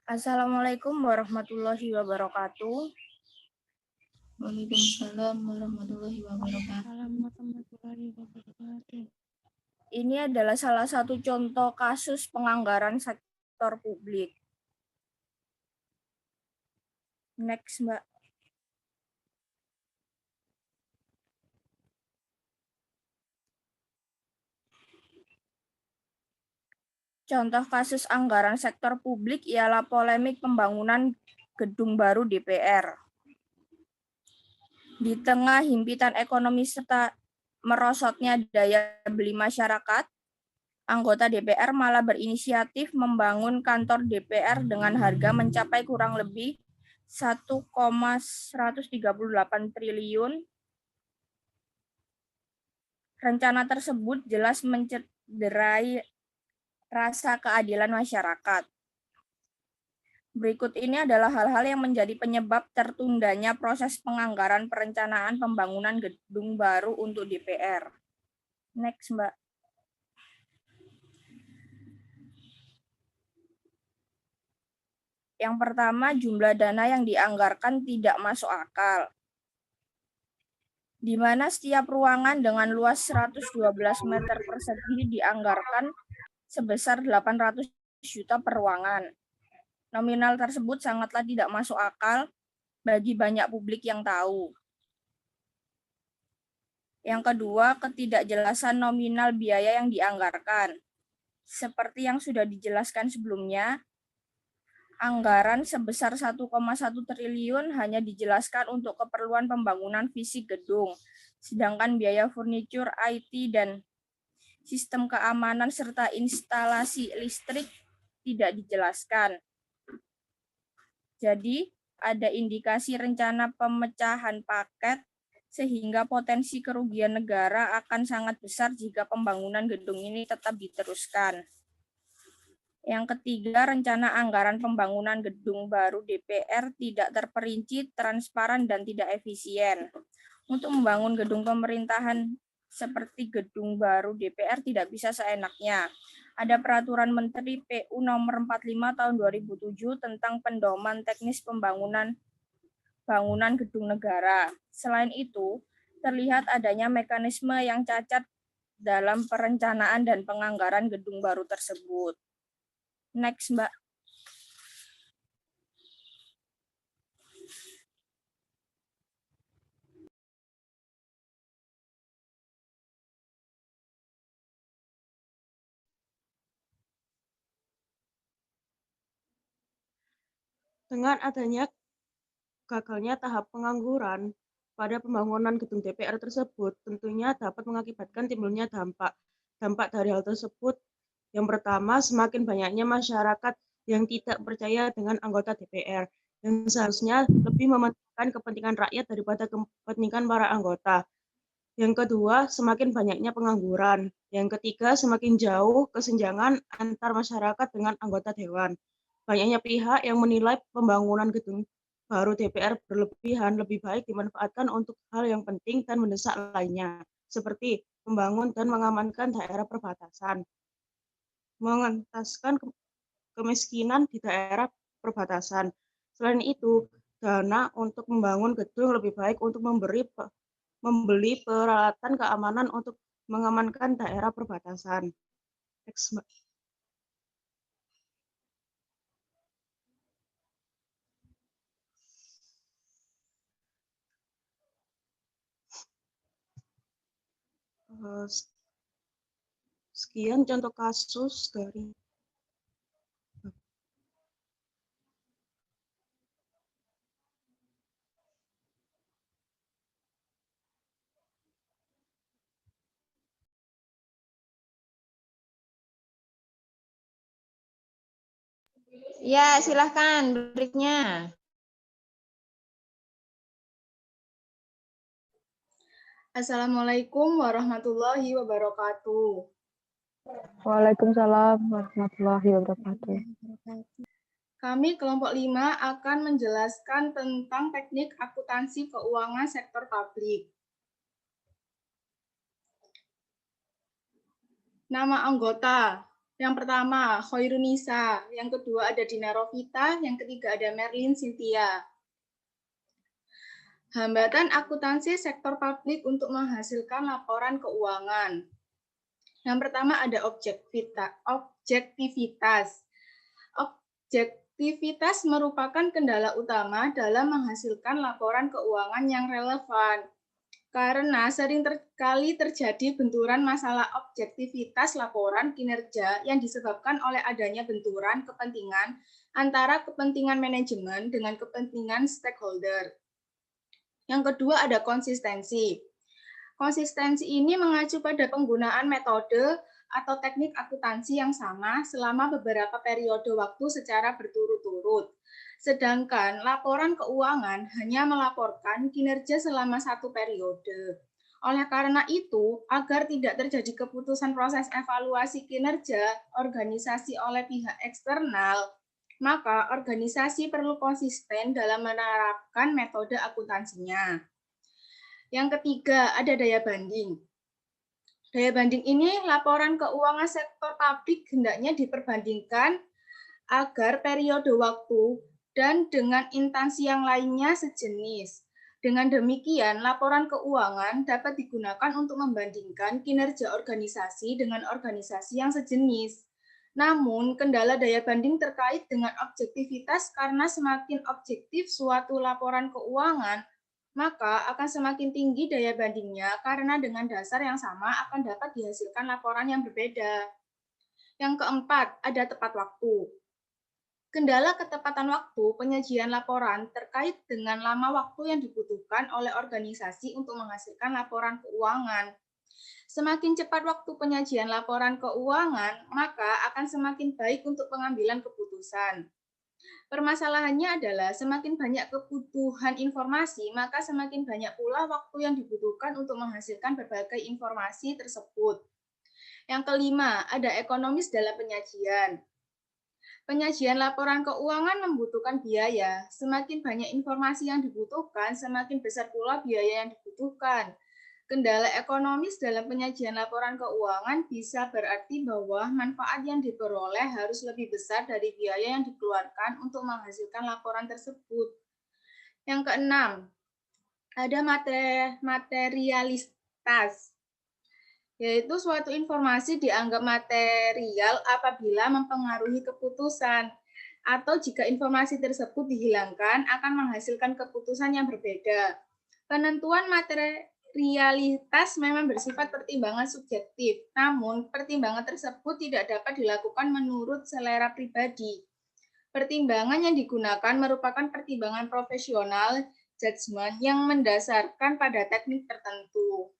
Assalamualaikum warahmatullahi wabarakatuh. Waalaikumsalam warahmatullahi wabarakatuh. Ini adalah salah satu contoh kasus penganggaran sektor publik. Next, Mbak. Contoh kasus anggaran sektor publik ialah polemik pembangunan gedung baru DPR. Di tengah himpitan ekonomi serta merosotnya daya beli masyarakat, anggota DPR malah berinisiatif membangun kantor DPR dengan harga mencapai kurang lebih 1,138 triliun. Rencana tersebut jelas mencederai rasa keadilan masyarakat. Berikut ini adalah hal-hal yang menjadi penyebab tertundanya proses penganggaran perencanaan pembangunan gedung baru untuk DPR. Next, Mbak. Yang pertama, jumlah dana yang dianggarkan tidak masuk akal, di mana setiap ruangan dengan luas 112 meter persegi dianggarkan sebesar 800 juta per ruangan. Nominal tersebut sangatlah tidak masuk akal bagi banyak publik yang tahu. Yang kedua, ketidakjelasan nominal biaya yang dianggarkan. Seperti yang sudah dijelaskan sebelumnya, anggaran sebesar 1,1 triliun hanya dijelaskan untuk keperluan pembangunan fisik gedung, sedangkan biaya furniture, IT, dan sistem keamanan serta instalasi listrik tidak dijelaskan. Jadi, ada indikasi rencana pemecahan paket sehingga potensi kerugian negara akan sangat besar jika pembangunan gedung ini tetap diteruskan. Yang ketiga, rencana anggaran pembangunan gedung baru DPR tidak terperinci, transparan, dan tidak efisien. Untuk membangun gedung pemerintahan seperti gedung baru DPR tidak bisa seenaknya. Ada peraturan Menteri PU nomor 45 tahun 2007 tentang pendoman teknis bangunan gedung negara. Selain itu, terlihat adanya mekanisme yang cacat dalam perencanaan dan penganggaran gedung baru tersebut. Next, Mbak. Dengan adanya gagalnya tahap pengangguran pada pembangunan gedung DPR tersebut, tentunya dapat mengakibatkan timbulnya dampak. Dampak dari hal tersebut, yang pertama, semakin banyaknya masyarakat yang tidak percaya dengan anggota DPR, yang seharusnya lebih mementingkan kepentingan rakyat daripada kepentingan para anggota. Yang kedua, semakin banyaknya pengangguran. Yang ketiga, semakin jauh kesenjangan antar masyarakat dengan anggota dewan. Banyaknya pihak yang menilai pembangunan gedung baru DPR berlebihan lebih baik dimanfaatkan untuk hal yang penting dan mendesak lainnya, seperti membangun dan mengamankan daerah perbatasan, mengentaskan kemiskinan di daerah perbatasan. Selain itu, dana untuk membangun gedung lebih baik untuk membeli peralatan keamanan untuk mengamankan daerah perbatasan. Sekian contoh kasus dari Ya, silahkan berikutnya. Assalamualaikum warahmatullahi wabarakatuh. Waalaikumsalam warahmatullahi wabarakatuh. Kami kelompok 5 akan menjelaskan tentang teknik akuntansi keuangan sektor publik. Nama anggota Yang pertama, Khairunisa. Yang kedua ada Dina Rovita. Yang ketiga ada Merlin Cynthia. Hambatan akuntansi sektor publik untuk menghasilkan laporan keuangan. Yang pertama ada objektivitas. Objektivitas merupakan kendala utama dalam menghasilkan laporan keuangan yang relevan. Karena sering kali terjadi benturan masalah objektivitas laporan kinerja yang disebabkan oleh adanya benturan kepentingan antara kepentingan manajemen dengan kepentingan stakeholder. Yang kedua ada konsistensi. Konsistensi ini mengacu pada penggunaan metode atau teknik akuntansi yang sama selama beberapa periode waktu secara berturut-turut. Sedangkan laporan keuangan hanya melaporkan kinerja selama satu periode. Oleh karena itu, agar tidak terjadi keputusan proses evaluasi kinerja organisasi oleh pihak eksternal, maka organisasi perlu konsisten dalam menerapkan metode akuntansinya. Yang ketiga, ada daya banding. Daya banding ini laporan keuangan sektor publik hendaknya diperbandingkan agar periode waktu dan dengan instansi yang lainnya sejenis. Dengan demikian, laporan keuangan dapat digunakan untuk membandingkan kinerja organisasi dengan organisasi yang sejenis. Namun, kendala daya banding terkait dengan objektivitas karena semakin objektif suatu laporan keuangan, maka akan semakin tinggi daya bandingnya karena dengan dasar yang sama akan dapat dihasilkan laporan yang berbeda. Yang keempat, ada tepat waktu. Kendala ketepatan waktu penyajian laporan terkait dengan lama waktu yang dibutuhkan oleh organisasi untuk menghasilkan laporan keuangan. Semakin cepat waktu penyajian laporan keuangan, maka akan semakin baik untuk pengambilan keputusan. Permasalahannya adalah semakin banyak kebutuhan informasi, maka semakin banyak pula waktu yang dibutuhkan untuk menghasilkan berbagai informasi tersebut. Yang kelima, ada ekonomis dalam penyajian. Penyajian laporan keuangan membutuhkan biaya. Semakin banyak informasi yang dibutuhkan, semakin besar pula biaya yang dibutuhkan. Kendala ekonomis dalam penyajian laporan keuangan bisa berarti bahwa manfaat yang diperoleh harus lebih besar dari biaya yang dikeluarkan untuk menghasilkan laporan tersebut. Yang keenam, ada materialitas, yaitu suatu informasi dianggap material apabila mempengaruhi keputusan, atau jika informasi tersebut dihilangkan akan menghasilkan keputusan yang berbeda. Penentuan materialitas memang bersifat pertimbangan subjektif, namun pertimbangan tersebut tidak dapat dilakukan menurut selera pribadi. Pertimbangan yang digunakan merupakan pertimbangan profesional, judgement yang mendasarkan pada teknik tertentu.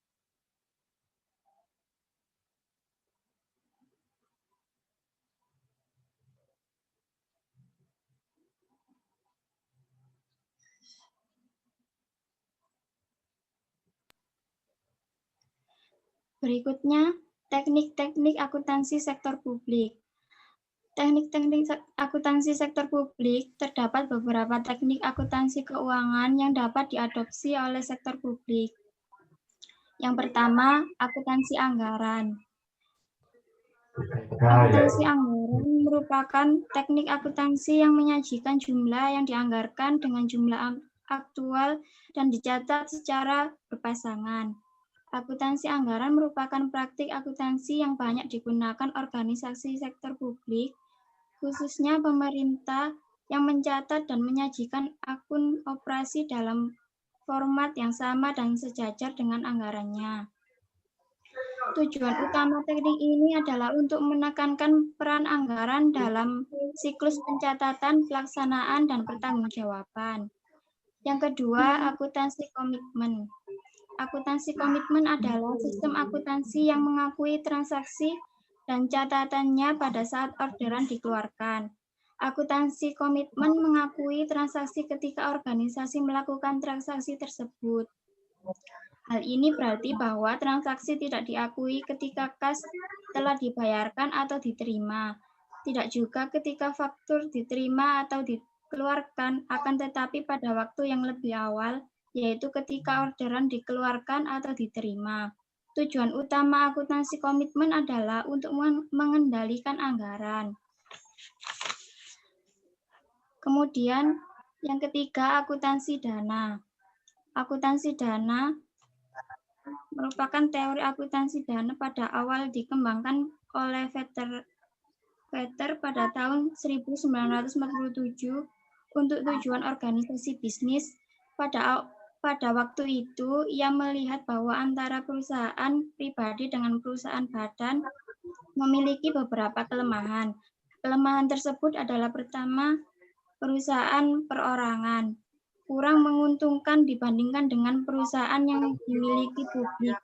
Berikutnya, teknik-teknik akuntansi sektor publik. Teknik-teknik akuntansi sektor publik terdapat beberapa teknik akuntansi keuangan yang dapat diadopsi oleh sektor publik. Yang pertama, akuntansi anggaran. Akuntansi anggaran merupakan teknik akuntansi yang menyajikan jumlah yang dianggarkan dengan jumlah aktual dan dicatat secara berpasangan. Akuntansi anggaran merupakan praktik akuntansi yang banyak digunakan organisasi sektor publik, khususnya pemerintah, yang mencatat dan menyajikan akun operasi dalam format yang sama dan sejajar dengan anggarannya. Tujuan utama teknik ini adalah untuk menekankan peran anggaran dalam siklus pencatatan, pelaksanaan, dan pertanggungjawaban. Yang kedua, akuntansi komitmen. Akuntansi komitmen adalah sistem akuntansi yang mengakui transaksi dan catatannya pada saat orderan dikeluarkan. Akuntansi komitmen mengakui transaksi ketika organisasi melakukan transaksi tersebut. Hal ini berarti bahwa transaksi tidak diakui ketika kas telah dibayarkan atau diterima. Tidak juga ketika faktur diterima atau dikeluarkan, akan tetapi pada waktu yang lebih awal, yaitu ketika orderan dikeluarkan atau diterima. Tujuan utama akuntansi komitmen adalah untuk mengendalikan anggaran. Kemudian yang ketiga, akuntansi dana. Akuntansi dana merupakan teori akuntansi dana pada awal dikembangkan oleh Vetter pada tahun 1947 untuk tujuan organisasi bisnis. Pada waktu itu, ia melihat bahwa antara perusahaan pribadi dengan perusahaan badan memiliki beberapa kelemahan. Kelemahan tersebut adalah pertama, perusahaan perorangan, kurang menguntungkan dibandingkan dengan perusahaan yang dimiliki publik.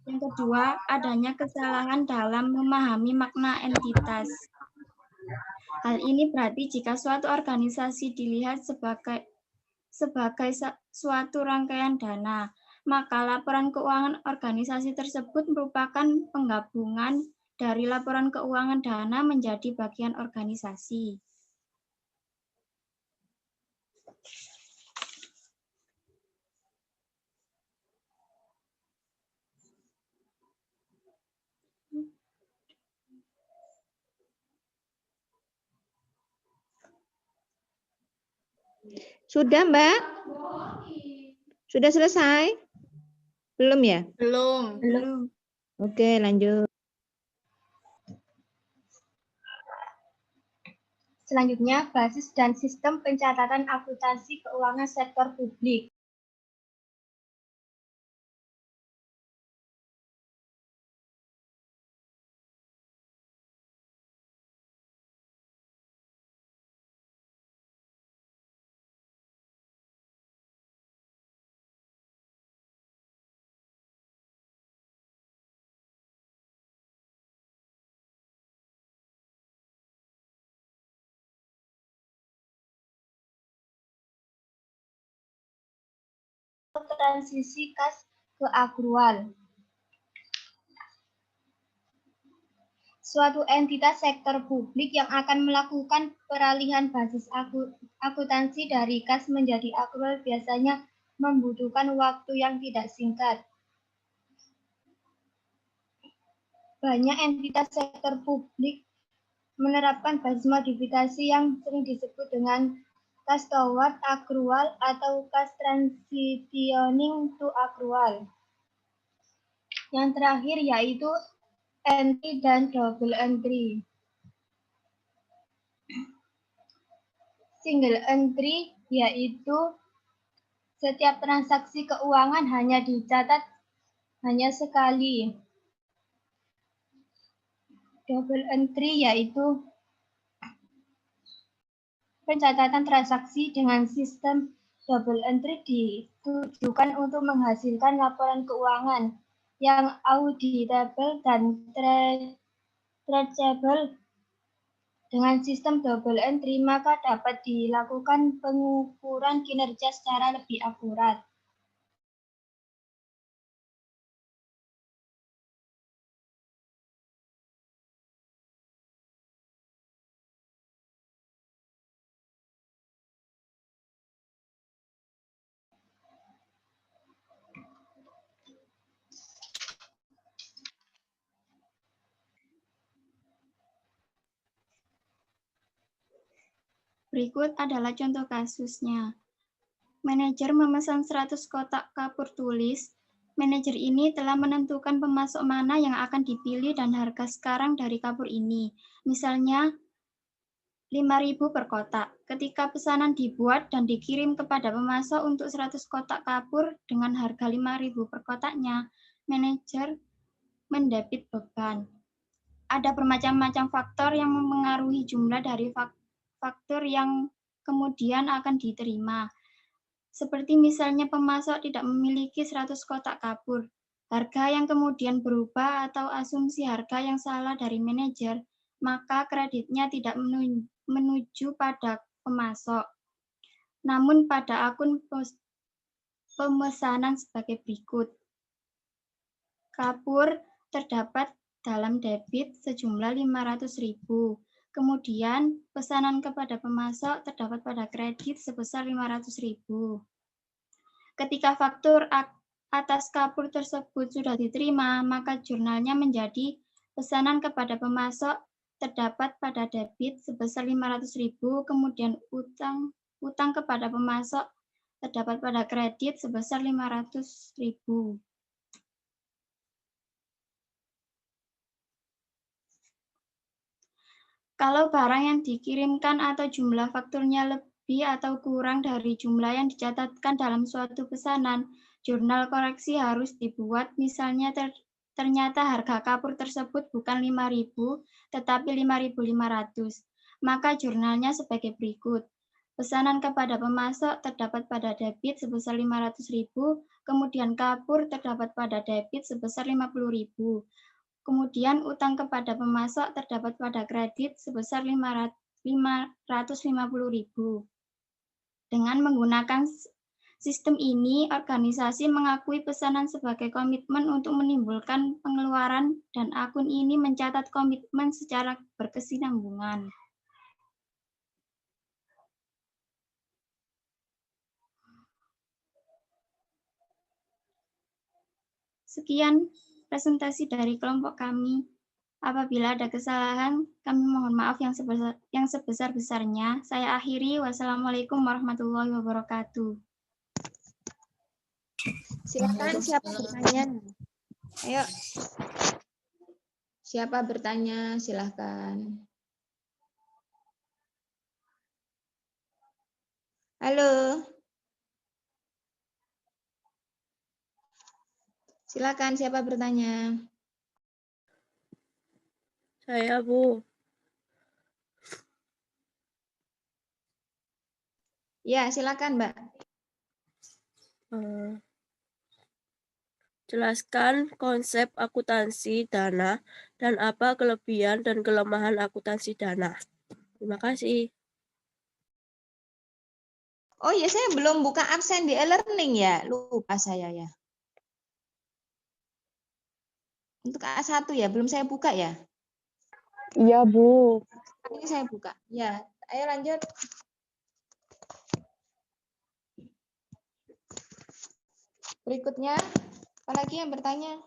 Yang kedua, adanya kesalahan dalam memahami makna entitas. Hal ini berarti jika suatu organisasi dilihat sebagai suatu rangkaian dana, maka laporan keuangan organisasi tersebut merupakan penggabungan dari laporan keuangan dana menjadi bagian organisasi. Sudah, Mbak? Sudah selesai? Belum ya? Belum. Oke, lanjut. Selanjutnya, basis dan sistem pencatatan akuntansi keuangan sektor publik. Transisi kas ke akrual. Suatu entitas sektor publik yang akan melakukan peralihan basis akuntansi dari kas menjadi akrual biasanya membutuhkan waktu yang tidak singkat. Banyak entitas sektor publik menerapkan basis modifikasi yang sering disebut dengan kas toward accrual atau kas transitioning to accrual. Yang terakhir yaitu entry dan double entry. Single entry yaitu setiap transaksi keuangan hanya dicatat hanya sekali. Double entry yaitu pencatatan transaksi dengan sistem double entry ditujukan untuk menghasilkan laporan keuangan yang auditable dan traceable. Dengan sistem double entry, maka dapat dilakukan pengukuran kinerja secara lebih akurat. Berikut adalah contoh kasusnya. Manajer memesan 100 kotak kapur tulis. Manajer ini telah menentukan pemasok mana yang akan dipilih dan harga sekarang dari kapur ini. Misalnya 5.000 per kotak. Ketika pesanan dibuat dan dikirim kepada pemasok untuk 100 kotak kapur dengan harga 5.000 per kotaknya, manajer mendebit beban. Ada bermacam-macam faktor yang mempengaruhi jumlah dari faktur yang kemudian akan diterima. Seperti misalnya pemasok tidak memiliki 100 kotak kapur, harga yang kemudian berubah atau asumsi harga yang salah dari manajer, maka kreditnya tidak menuju pada pemasok, namun pada akun pemesanan sebagai berikut. Kapur terdapat dalam debit sejumlah 500.000. Kemudian, pesanan kepada pemasok terdapat pada kredit sebesar 500.000. Ketika faktur atas kapur tersebut sudah diterima, maka jurnalnya menjadi pesanan kepada pemasok terdapat pada debit sebesar 500.000, kemudian utang kepada pemasok terdapat pada kredit sebesar 500.000. Kalau barang yang dikirimkan atau jumlah fakturnya lebih atau kurang dari jumlah yang dicatatkan dalam suatu pesanan, jurnal koreksi harus dibuat. Misalnya ternyata harga kapur tersebut bukan 5.000, tetapi 5.500. Maka jurnalnya sebagai berikut. Pesanan kepada pemasok terdapat pada debit sebesar 500.000, kemudian kapur terdapat pada debit sebesar 50.000. Kemudian utang kepada pemasok terdapat pada kredit sebesar 550.000. Dengan menggunakan sistem ini, organisasi mengakui pesanan sebagai komitmen untuk menimbulkan pengeluaran dan akun ini mencatat komitmen secara berkesinambungan. Sekian presentasi dari kelompok kami. Apabila ada kesalahan, kami mohon maaf yang sebesar-besarnya. Saya akhiri. Wassalamualaikum warahmatullahi wabarakatuh. Silakan siapa bertanya? Ayo. Siapa bertanya? Silakan. Halo. Silakan siapa bertanya? Saya, Bu. Ya, silakan, Mbak. Jelaskan konsep akuntansi dana dan apa kelebihan dan kelemahan akuntansi dana. Terima kasih. Oh iya, saya belum buka absen di e-learning ya. Lupa saya ya. Untuk A1 ya, belum saya buka ya. Iya, Bu. Ini saya buka. Ya, ayo lanjut. Berikutnya, apalagi yang bertanya?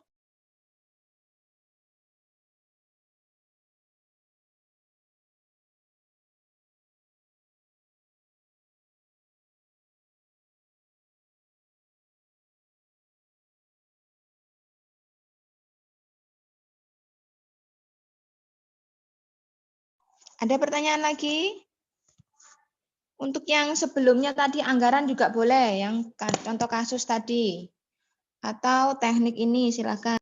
Ada pertanyaan lagi? Untuk yang sebelumnya tadi anggaran juga boleh, yang contoh kasus tadi. Atau teknik ini silakan.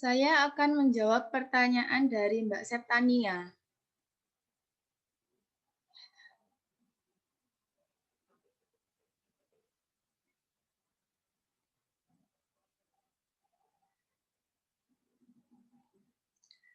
Saya akan menjawab pertanyaan dari Mbak Septania.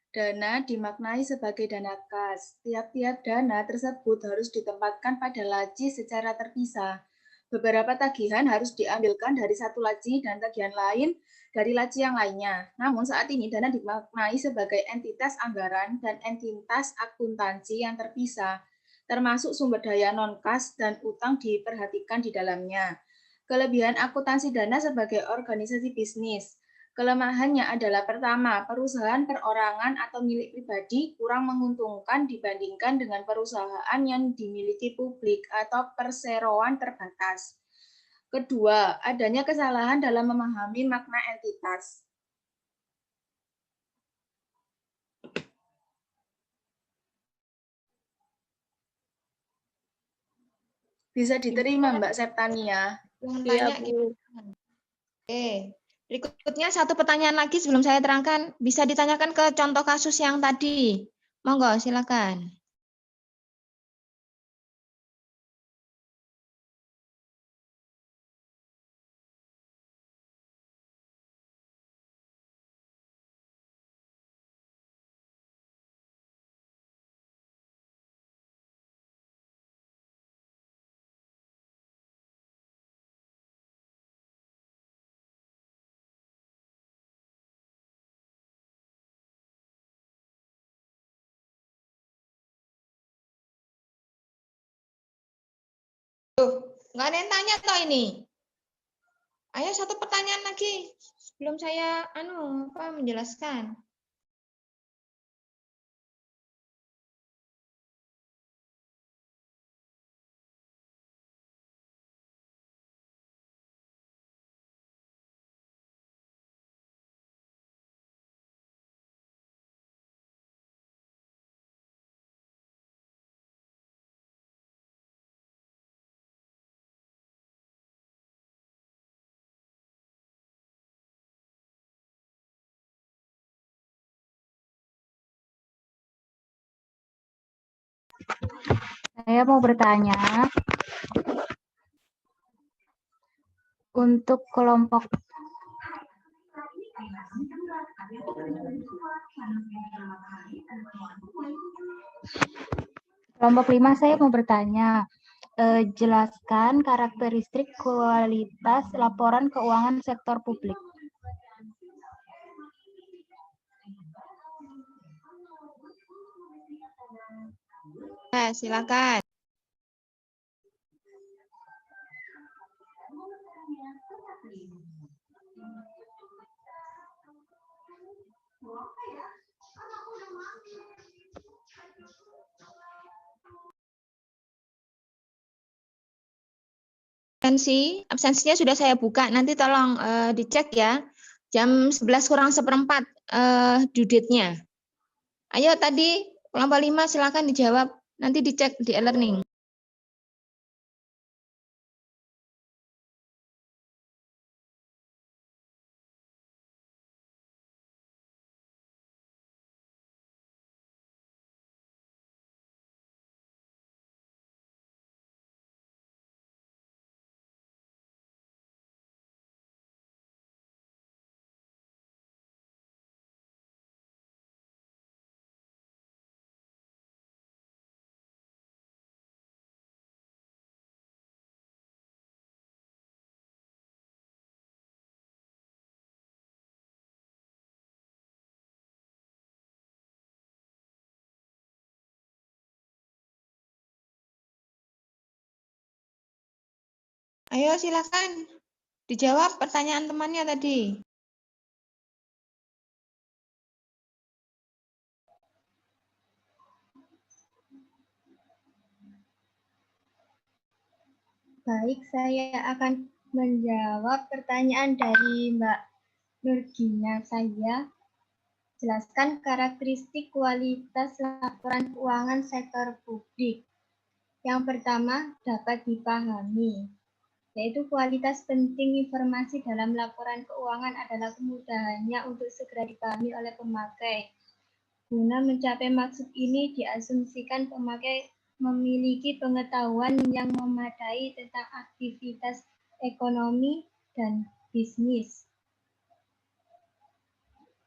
Dana dimaknai sebagai dana kas. Tiap-tiap dana tersebut harus ditempatkan pada laci secara terpisah. Beberapa tagihan harus diambilkan dari satu laci dan tagihan lain dari laci yang lainnya. Namun saat ini dana dimaknai sebagai entitas anggaran dan entitas akuntansi yang terpisah, termasuk sumber daya non-kas dan utang diperhatikan di dalamnya. Kelebihan akuntansi dana sebagai organisasi bisnis. Kelemahannya adalah pertama, perusahaan perorangan atau milik pribadi kurang menguntungkan dibandingkan dengan perusahaan yang dimiliki publik atau perseroan terbatas. Kedua, adanya kesalahan dalam memahami makna entitas. Bisa diterima, Mbak Septania? Yang Iya, tanya Bu. gimana? Oke. Berikutnya satu pertanyaan lagi sebelum saya terangkan. Bisa ditanyakan ke contoh kasus yang tadi. Monggo, silakan. Nggak ada yang tanya toh ini. Ayo satu pertanyaan lagi sebelum saya menjelaskan. Saya mau bertanya, untuk kelompok kelompok 5 saya mau bertanya, jelaskan karakteristik kualitas laporan keuangan sektor publik. Silakan. Absensinya sudah saya buka. Nanti tolong dicek ya. Jam 11:04 due date-nya. Ayo tadi kelompok 5 silakan dijawab. Nanti dicek di e-learning. Ayo silakan dijawab pertanyaan temannya tadi. Baik, saya akan menjawab pertanyaan dari Mbak Nurgina. Saya jelaskan karakteristik kualitas laporan keuangan sektor publik. Yang pertama dapat dipahami, yaitu kualitas penting informasi dalam laporan keuangan adalah kemudahannya untuk segera dipahami oleh pemakai. Guna mencapai maksud ini, diasumsikan pemakai memiliki pengetahuan yang memadai tentang aktivitas ekonomi dan bisnis.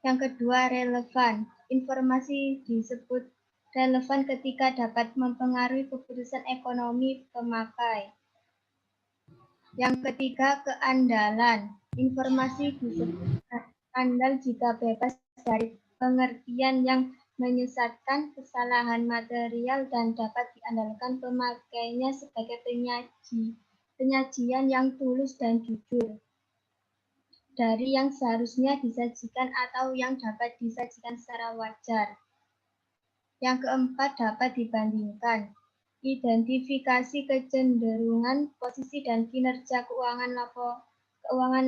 Yang kedua, relevan. Informasi disebut relevan ketika dapat mempengaruhi keputusan ekonomi pemakai. Yang ketiga, keandalan. Informasi disebut andal jika bebas dari pengertian yang menyesatkan, kesalahan material, dan dapat diandalkan pemakainya sebagai penyajian yang tulus dan jujur dari yang seharusnya disajikan atau yang dapat disajikan secara wajar. Yang keempat, dapat dibandingkan. Identifikasi kecenderungan posisi dan kinerja keuangan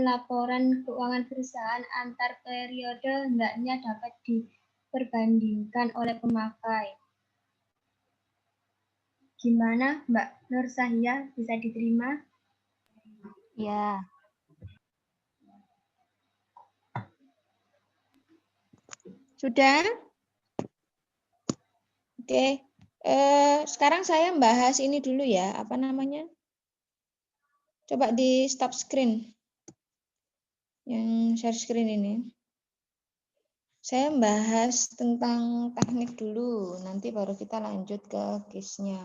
laporan keuangan perusahaan antar periode hendaknya dapat diperbandingkan oleh pemakai. Gimana Mbak Nur Sahia, bisa diterima? Ya. Sudah? Oke. Sekarang saya bahas ini dulu ya, apa namanya? Coba di stop screen. Yang share screen ini. Saya bahas tentang teknik dulu, nanti baru kita lanjut ke case-nya.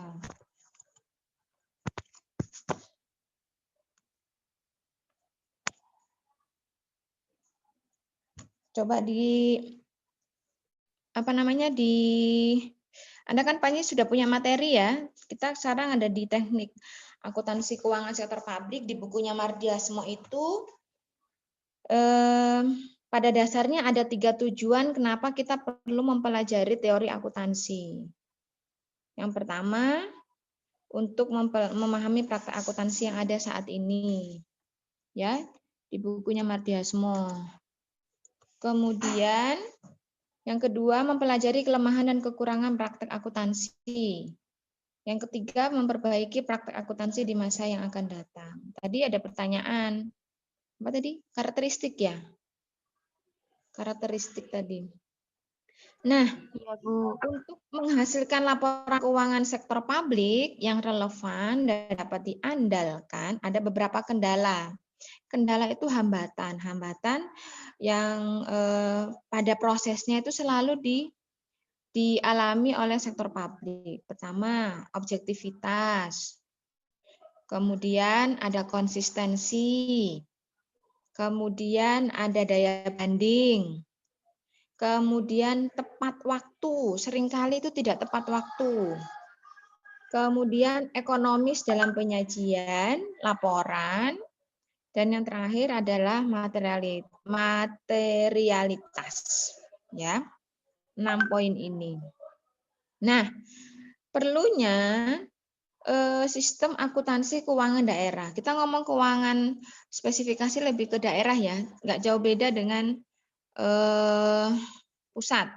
Coba Anda kan Pak sudah punya materi ya. Kita sekarang ada di teknik akuntansi keuangan sektor publik di bukunya Mardiasmo itu. Pada dasarnya ada 3 tujuan kenapa kita perlu mempelajari teori akuntansi. Yang pertama, untuk memahami praktek akuntansi yang ada saat ini. Ya, di bukunya Mardiasmo. Kemudian yang kedua, mempelajari kelemahan dan kekurangan praktek akuntansi. Yang ketiga, memperbaiki praktek akuntansi di masa yang akan datang. Tadi ada pertanyaan. Apa tadi? Karakteristik ya? Karakteristik tadi. Nah, Iya, Bu. untuk menghasilkan laporan keuangan sektor publik yang relevan dan dapat diandalkan, ada beberapa kendala. Kendala itu hambatan yang pada prosesnya itu selalu dialami oleh sektor publik. Pertama, objektivitas. Kemudian ada konsistensi. Kemudian ada daya banding. Kemudian tepat waktu, seringkali itu tidak tepat waktu. Kemudian ekonomis dalam penyajian, laporan. Dan yang terakhir adalah materialitas. Ya, 6 poin ini. Nah, perlunya sistem akuntansi keuangan daerah. Kita ngomong keuangan spesifikasi lebih ke daerah ya, nggak jauh beda dengan pusat.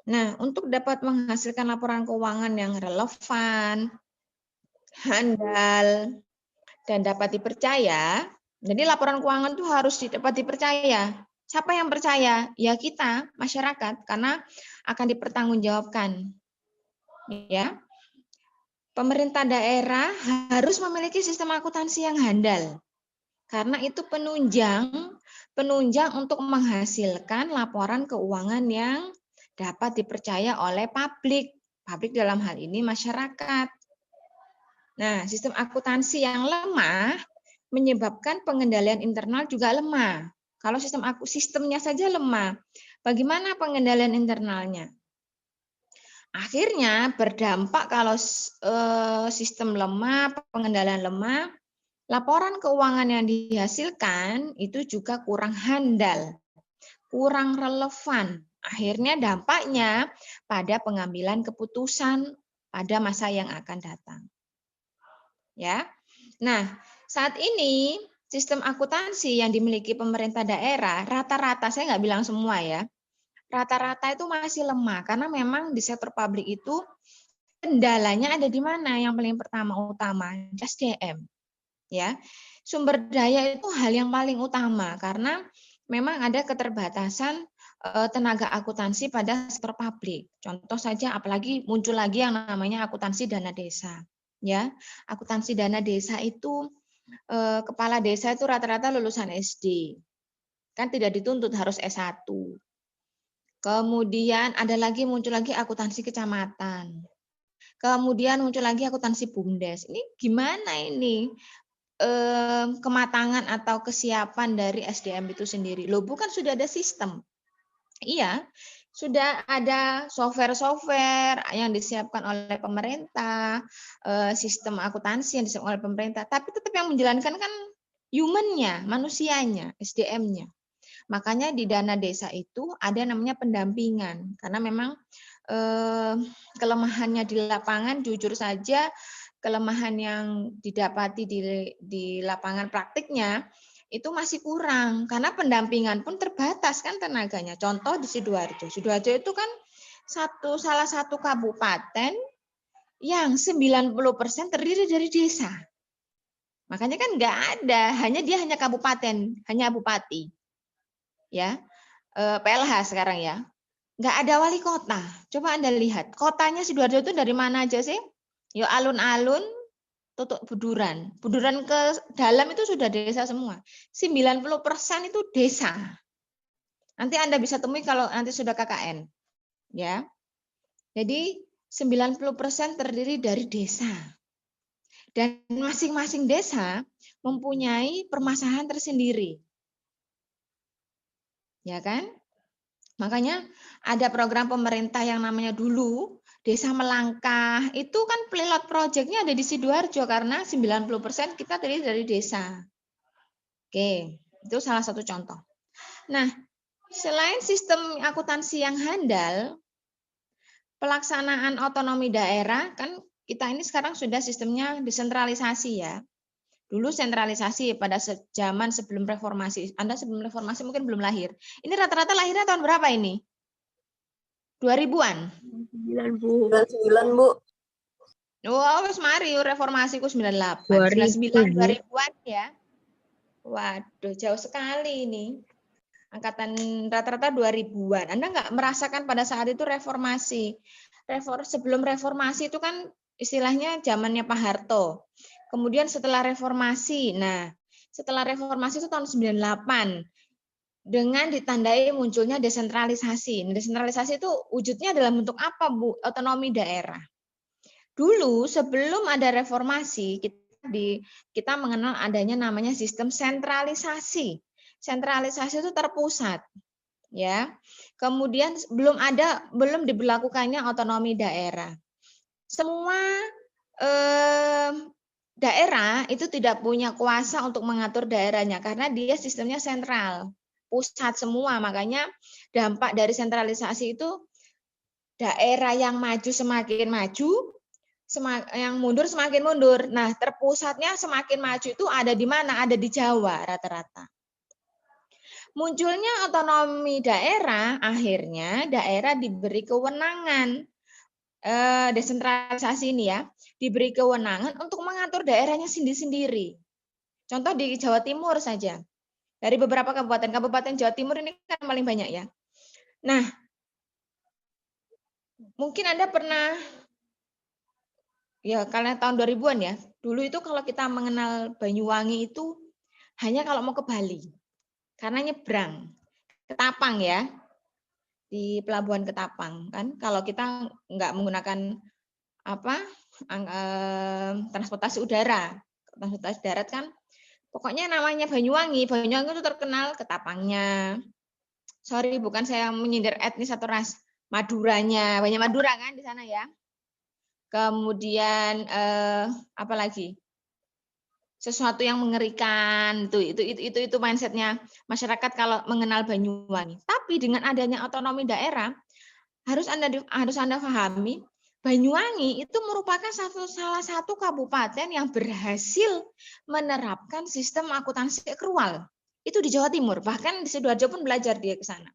Nah, untuk dapat menghasilkan laporan keuangan yang relevan, handal, dan dapat dipercaya, jadi laporan keuangan itu harus dapat dipercaya. Siapa yang percaya? Ya kita, masyarakat, karena akan dipertanggungjawabkan. Ya. Pemerintah daerah harus memiliki sistem akuntansi yang handal. Karena itu penunjang untuk menghasilkan laporan keuangan yang dapat dipercaya oleh publik. Publik dalam hal ini masyarakat. Nah, sistem akuntansi yang lemah menyebabkan pengendalian internal juga lemah. Kalau sistemnya saja lemah, bagaimana pengendalian internalnya? Akhirnya berdampak kalau sistem lemah, pengendalian lemah, laporan keuangan yang dihasilkan itu juga kurang handal, kurang relevan. Akhirnya dampaknya pada pengambilan keputusan pada masa yang akan datang. Ya. Nah, saat ini sistem akuntansi yang dimiliki pemerintah daerah rata-rata, saya nggak bilang semua ya, rata-rata itu masih lemah karena memang di sektor publik itu kendalanya ada di mana? Yang paling utama SDM. Ya. Sumber daya itu hal yang paling utama karena memang ada keterbatasan tenaga akuntansi pada sektor publik. Contoh saja apalagi muncul lagi yang namanya akuntansi dana desa. Ya, akuntansi dana desa itu kepala desa itu rata-rata lulusan SD. Kan tidak dituntut harus S1. Kemudian muncul lagi akuntansi kecamatan. Kemudian muncul lagi akuntansi BUMDes. Ini gimana ini kematangan atau kesiapan dari SDM itu sendiri? Loh, bukan sudah ada sistem. Iya, sudah ada software-software yang disiapkan oleh pemerintah, sistem akuntansi yang disiapkan oleh pemerintah, tapi tetap yang menjalankan kan human-nya, manusianya, SDM-nya. Makanya di dana desa itu ada namanya pendampingan, karena memang kelemahannya di lapangan, jujur saja kelemahan yang didapati di lapangan praktiknya itu masih kurang karena pendampingan pun terbatas kan tenaganya. Contoh di Sidoarjo. Sidoarjo itu kan salah satu kabupaten yang 90% terdiri dari desa. Makanya kan nggak ada, dia hanya kabupaten, hanya bupati. Ya. PLH sekarang ya. Nggak ada wali kota. Coba Anda lihat, kotanya Sidoarjo itu dari mana aja sih? Ya alun-alun, Tutuk Buduran. Buduran ke dalam itu sudah desa semua. 90% itu desa. Nanti Anda bisa temui kalau nanti sudah KKN. Ya. Jadi 90% terdiri dari desa. Dan masing-masing desa mempunyai permasalahan tersendiri. Ya kan? Makanya ada program pemerintah yang namanya dulu Desa Melangkah, itu kan pilot project-nya ada di Sidoarjo karena 90% kita terdiri dari desa. Oke, itu salah satu contoh. Nah, selain sistem akuntansi yang handal, pelaksanaan otonomi daerah, kan kita ini sekarang sudah sistemnya desentralisasi ya. Dulu sentralisasi pada zaman sebelum reformasi. Anda sebelum reformasi mungkin belum lahir. Ini rata-rata lahirnya tahun berapa ini? 2000-an? 9, Bu. 99, Bu. Wah, wis mari reformasi ku 98. 99 2000-an ya. Waduh, jauh sekali ini. Angkatan rata-rata 2000-an. Anda nggak merasakan pada saat itu reformasi. Sebelum reformasi itu kan istilahnya zamannya Pak Harto. Kemudian setelah reformasi, setelah reformasi itu tahun 98. Dengan ditandai munculnya desentralisasi. Desentralisasi itu wujudnya dalam bentuk apa, Bu? Otonomi daerah. Dulu sebelum ada reformasi, kita mengenal adanya namanya sistem sentralisasi. Sentralisasi itu terpusat. Ya. Kemudian belum diberlakukannya otonomi daerah. Semua daerah itu tidak punya kuasa untuk mengatur daerahnya karena dia sistemnya sentral. Pusat semua, makanya dampak dari sentralisasi itu daerah yang maju semakin maju, yang mundur semakin mundur. Nah, terpusatnya semakin maju itu ada di mana? Ada di Jawa rata-rata. Munculnya otonomi daerah, akhirnya daerah diberi kewenangan, desentralisasi ini ya, diberi kewenangan untuk mengatur daerahnya sendiri-sendiri. Contoh di Jawa Timur saja. Dari beberapa kabupaten Jawa Timur ini kan paling banyak ya. Nah, mungkin Anda pernah, ya kalian tahun 2000-an ya, dulu itu kalau kita mengenal Banyuwangi itu hanya kalau mau ke Bali. Karena nyebrang, Ketapang ya, di Pelabuhan Ketapang. Kan kalau kita nggak menggunakan transportasi udara. Transportasi darat kan, pokoknya namanya Banyuwangi. Banyuwangi itu terkenal ketapangnya. Sorry, bukan saya menyindir etnis atau ras. Maduranya, banyak Madura kan di sana ya. Kemudian apa lagi? Sesuatu yang mengerikan. Itu mindsetnya masyarakat kalau mengenal Banyuwangi. Tapi dengan adanya otonomi daerah, harus Anda pahami, Banyuwangi itu merupakan salah satu kabupaten yang berhasil menerapkan sistem akuntansi akrual. Itu di Jawa Timur, bahkan di Sidoarjo pun belajar dia ke sana.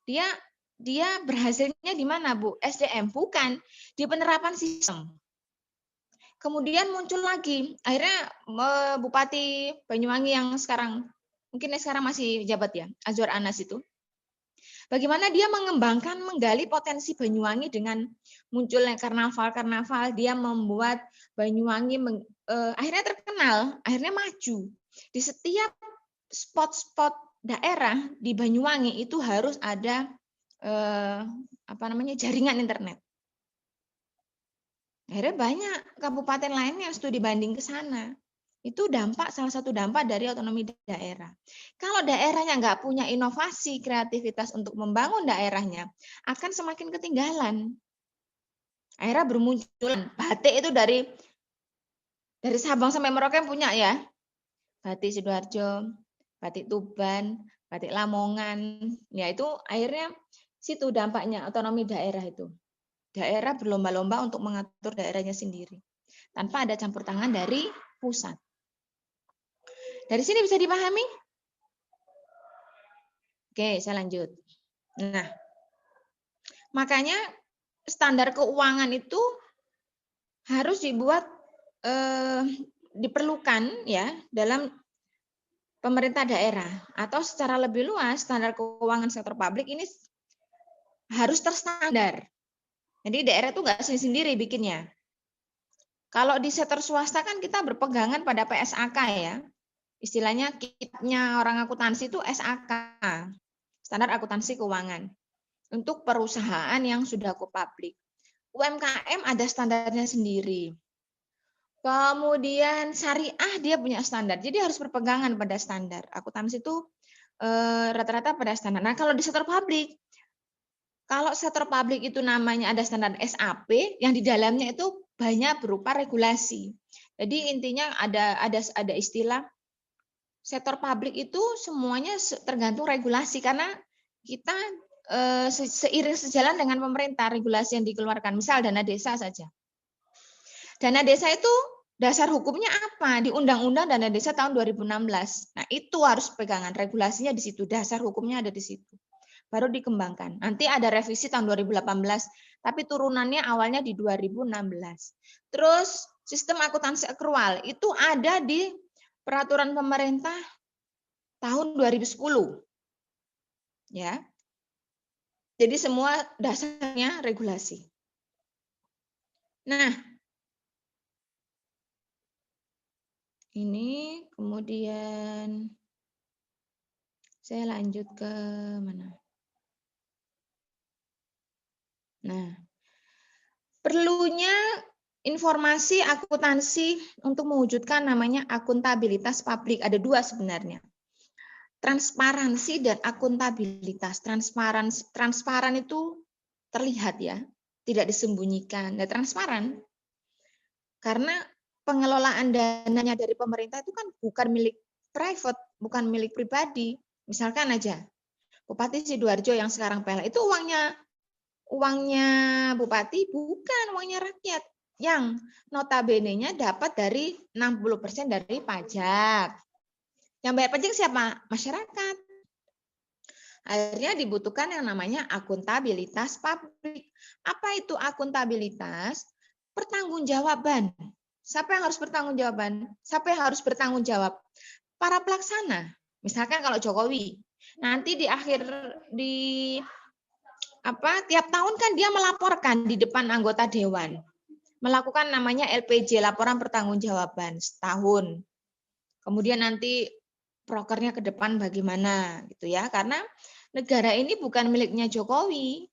Dia berhasilnya di mana, Bu? SDM, bukan di penerapan sistem. Kemudian muncul lagi, akhirnya Bupati Banyuwangi yang sekarang, mungkin sekarang masih jabat ya, Azwar Anas itu. Bagaimana dia mengembangkan, menggali potensi Banyuwangi dengan munculnya karnaval-karnaval, dia membuat Banyuwangi akhirnya terkenal, akhirnya maju. Di setiap spot-spot daerah di Banyuwangi itu harus ada jaringan internet. Akhirnya banyak kabupaten lain yang studi banding ke sana. Itu salah satu dampak dari otonomi daerah. Kalau daerahnya nggak punya inovasi, kreativitas untuk membangun daerahnya, akan semakin ketinggalan. Akhirnya bermunculan batik itu dari Sabang sampai Merauke punya ya. Batik Sidoarjo, batik Tuban, batik Lamongan. Ya itu akhirnya situ dampaknya otonomi daerah itu. daerah berlomba-lomba untuk mengatur daerahnya sendiri tanpa ada campur tangan dari pusat. Dari sini bisa dipahami? Oke, saya lanjut. Nah, makanya standar keuangan itu harus dibuat diperlukan ya dalam pemerintah daerah, atau secara lebih luas standar keuangan sektor publik ini harus terstandar. Jadi daerah itu nggak sendiri bikinnya. Kalau di sektor swasta kan kita berpegangan pada PSAK ya. Istilahnya kitabnya orang akuntansi itu SAK, standar akuntansi keuangan. Untuk perusahaan yang sudah go publik. UMKM ada standarnya sendiri. Kemudian syariah dia punya standar. Jadi harus berpegangan pada standar. Akuntansi itu rata-rata pada standar. Nah, kalau di sektor publik, kalau sektor publik itu namanya ada standar SAP, yang di dalamnya itu banyak berupa regulasi. Jadi intinya ada istilah sektor publik itu semuanya tergantung regulasi, karena kita seiring sejalan dengan pemerintah regulasi yang dikeluarkan. Misal dana desa saja. Dana desa itu dasar hukumnya apa? Di Undang-Undang Dana Desa tahun 2016. Nah, itu harus pegangan, regulasinya di situ, dasar hukumnya ada di situ. Baru dikembangkan. Nanti ada revisi tahun 2018, tapi turunannya awalnya di 2016. Terus sistem akuntansi akrual itu ada di peraturan pemerintah tahun 2010. Ya. Jadi semua dasarnya regulasi. Nah, ini kemudian saya lanjut ke mana? Nah, perlunya informasi akuntansi untuk mewujudkan namanya akuntabilitas publik. Ada dua sebenarnya. Transparansi dan akuntabilitas. Transparan itu terlihat ya, tidak disembunyikan. Dan transparan karena pengelolaan dananya dari pemerintah itu kan bukan milik private, bukan milik pribadi. Misalkan aja, Bupati Sidoarjo yang sekarang PLN itu uangnya Bupati, bukan uangnya rakyat. Yang notabene-nya dapat dari 60% dari pajak. Yang bayar pajak siapa? Masyarakat. Akhirnya dibutuhkan yang namanya akuntabilitas publik. Apa itu akuntabilitas? Pertanggungjawaban. Siapa yang harus bertanggung jawaban? Siapa yang harus bertanggung jawab? Para pelaksana. Misalkan kalau Jokowi, nanti di akhir tiap tahun kan dia melaporkan di depan anggota dewan, melakukan namanya LPJ, laporan pertanggungjawaban setahun. Kemudian nanti prokernya ke depan bagaimana gitu ya, karena negara ini bukan miliknya Jokowi.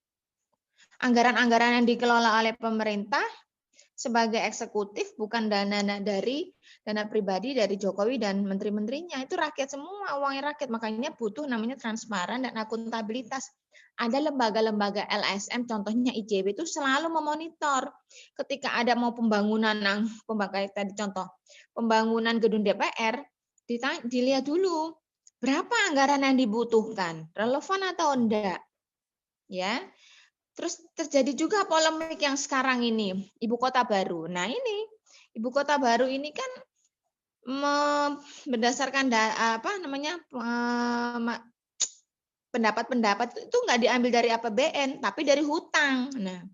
Anggaran-anggaran yang dikelola oleh pemerintah sebagai eksekutif bukan dana pribadi dari Jokowi dan menteri-menterinya, itu rakyat semua, uangnya rakyat, makanya butuh namanya transparan dan akuntabilitas. Ada lembaga-lembaga LSM, contohnya IJW itu selalu memonitor ketika ada mau pembangunan pembangunan gedung DPR, dilihat dulu berapa anggaran yang dibutuhkan, relevan atau enggak, ya. Terus terjadi juga polemik yang sekarang ini, ibu kota baru. Nah ini, ibu kota baru ini kan berdasarkan pendapat-pendapat itu nggak diambil dari APBN, tapi dari hutang. Nah,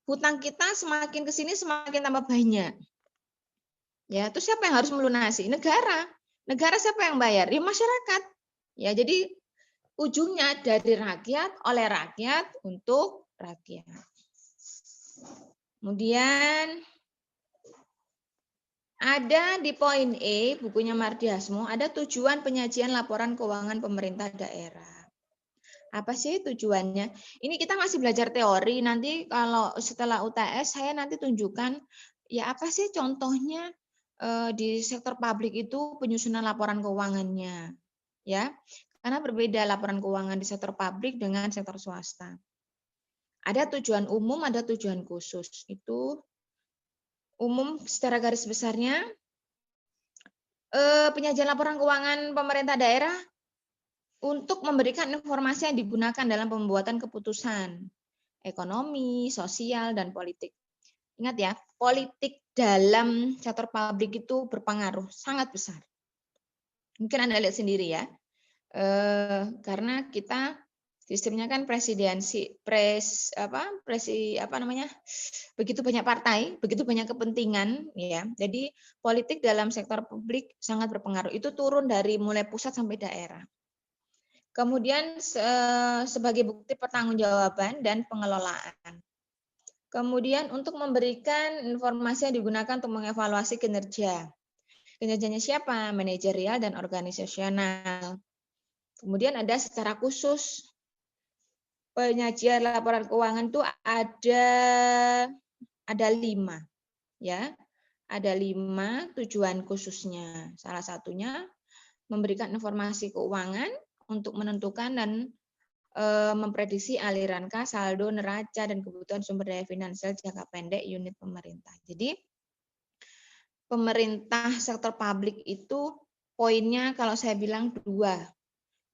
hutang kita semakin ke sini semakin tambah banyak. Ya, terus siapa yang harus melunasi? Negara. Negara siapa yang bayar? Ya masyarakat. Ya, jadi ujungnya dari rakyat, oleh rakyat, untuk rakyat. Kemudian ada di poin E, bukunya Mardiasmo, ada tujuan penyajian laporan keuangan pemerintah daerah. Apa sih tujuannya? Ini kita masih belajar teori, nanti kalau setelah UTS saya nanti tunjukkan ya apa sih contohnya di sektor publik itu penyusunan laporan keuangannya. Ya, karena berbeda laporan keuangan di sektor publik dengan sektor swasta. Ada tujuan umum, ada tujuan khusus. Itu umum secara garis besarnya. Penyajian laporan keuangan pemerintah daerah untuk memberikan informasi yang digunakan dalam pembuatan keputusan. ekonomi, sosial, dan politik. Ingat ya, politik dalam sektor publik itu berpengaruh sangat besar. Mungkin Anda lihat sendiri ya, karena kita sistemnya kan begitu banyak partai, begitu banyak kepentingan, ya. Jadi politik dalam sektor publik sangat berpengaruh. Itu turun dari mulai pusat sampai daerah. Kemudian sebagai bukti pertanggungjawaban dan pengelolaan. Kemudian untuk memberikan informasi yang digunakan untuk mengevaluasi kinerja. Kinerjanya siapa? Manajerial dan organisasional. Kemudian ada secara khusus penyajian laporan keuangan itu ada 5, ya. Ada 5 tujuan khususnya. Salah satunya memberikan informasi keuangan untuk menentukan dan memprediksi aliran kas, saldo, neraca, dan kebutuhan sumber daya finansial jangka pendek unit pemerintah. Jadi pemerintah sektor publik itu poinnya kalau saya bilang 2,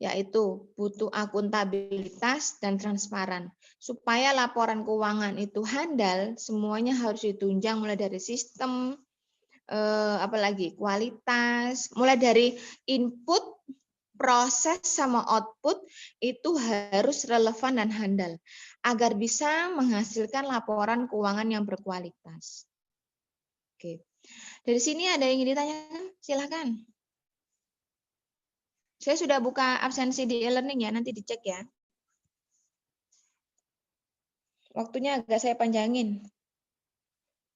yaitu butuh akuntabilitas dan transparan. Supaya laporan keuangan itu handal, semuanya harus ditunjang mulai dari sistem, apalagi kualitas, mulai dari input, proses sama output itu harus relevan dan handal agar bisa menghasilkan laporan keuangan yang berkualitas. Oke. Dari sini ada yang ingin ditanyakan? Silakan. Saya sudah buka absensi di e-learning ya, nanti dicek ya. Waktunya agak saya panjangin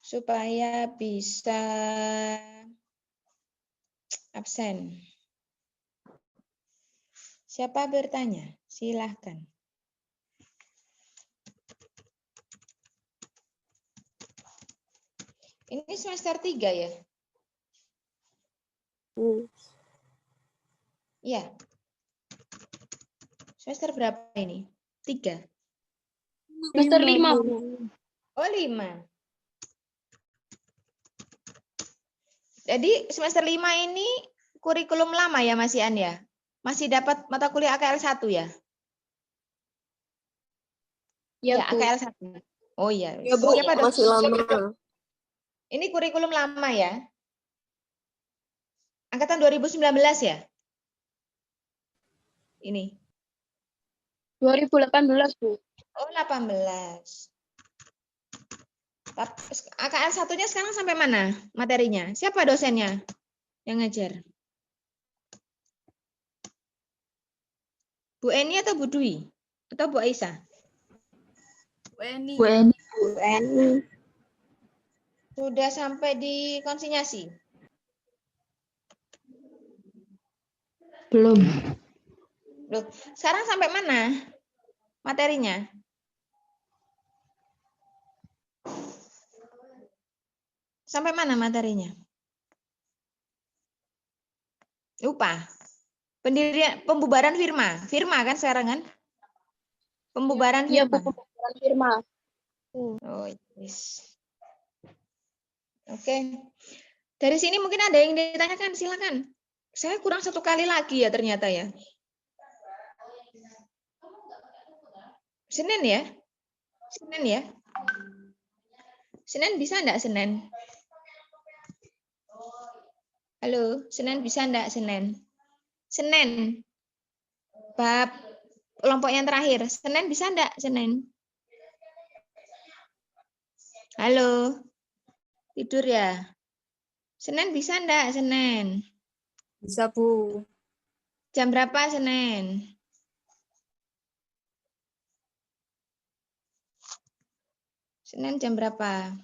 supaya bisa absen. Siapa bertanya? Silahkan. Ini semester 3 ya? Iya. Semester berapa ini? 3? Semester 5, Bu. Oh, 5. Jadi semester 5 ini kurikulum lama ya Mas Ian ya? Masih dapat mata kuliah AKL 1 ya? Ya, Bu. AKL 1. Oh iya. Ya, Bu, Siapa masih lama. Ini kurikulum lama ya? Angkatan 2019 ya? Ini. 2018, Bu. Oh, 18. AKL 1-nya sekarang sampai mana materinya? Siapa dosennya yang ngajar? Bu Eni atau Bu Dwi? Atau Bu Aisyah? Bu Eni. Bu Eni. Sudah sampai di konsinyasi? Belum. Loh, sekarang sampai mana materinya? Sampai mana materinya? Lupa. Pendirian pembubaran firma. Firma kan sekarang kan? Pembubaran Iya, Bu, firma. pembubaran firma. Oh, yes. Oke. Dari sini mungkin ada yang ditanyakan, silakan. Saya kurang 1 kali lagi ya ternyata ya. Senin ya? Senin ya? Senin bisa enggak Senin? Halo, Senin bisa enggak Senin? Senin. Bab kelompok yang terakhir. Senin bisa enggak Senin? Halo. Tidur ya? Senin bisa enggak Senin? Bisa, Bu. Jam berapa Senin? Senin jam berapa?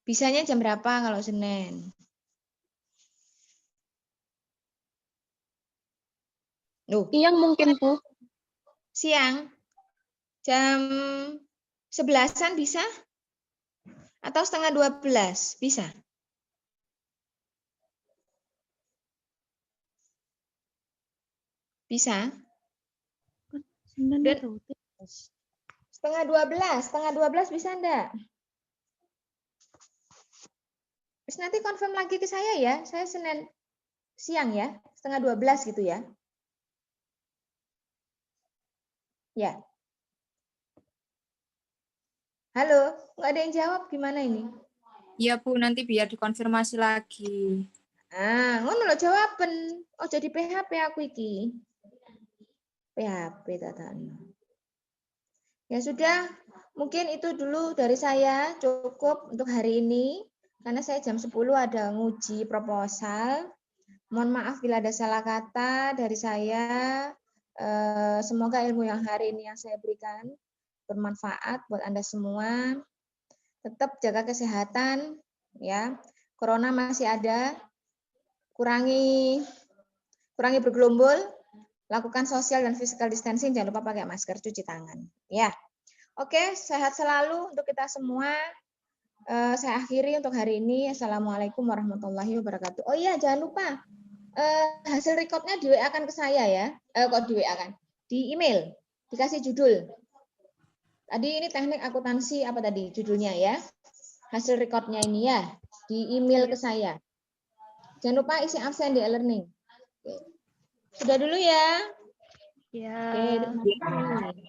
Bisanya jam berapa kalau Senin? Siang mungkin, Bu. Siang? Jam 11-an bisa? Atau setengah 12? Bisa? Bisa? Dan setengah 12 bisa enggak? Terus nanti confirm lagi ke saya ya. Saya Senin siang ya, setengah 12 gitu ya. Ya. Halo, nggak ada yang jawab, gimana ini? Iya Bu, nanti biar dikonfirmasi lagi. Ngono lho jawaban. Oh, jadi PHP aku iki. PHP tatanya. Ya sudah, mungkin itu dulu dari saya, cukup untuk hari ini. Karena saya jam 10 ada nguji proposal. Mohon maaf bila ada salah kata dari saya. Semoga ilmu yang hari ini yang saya berikan bermanfaat buat Anda semua. Tetap jaga kesehatan, ya. Corona masih ada. Kurangi bergerombol, lakukan social dan physical distancing, jangan lupa pakai masker, cuci tangan. Ya, oke, sehat selalu untuk kita semua. Saya akhiri untuk hari ini. Assalamualaikum warahmatullahi wabarakatuh. Oh iya, jangan lupa hasil recordnya di WA kan ke saya ya. Kok di WA kan? Di email, dikasih judul. Tadi ini teknik akuntansi apa tadi judulnya ya? Hasil recordnya ini ya, di email ke saya. Jangan lupa isi absen di e-learning. Sudah dulu ya. Ya. Oke, terima kasih.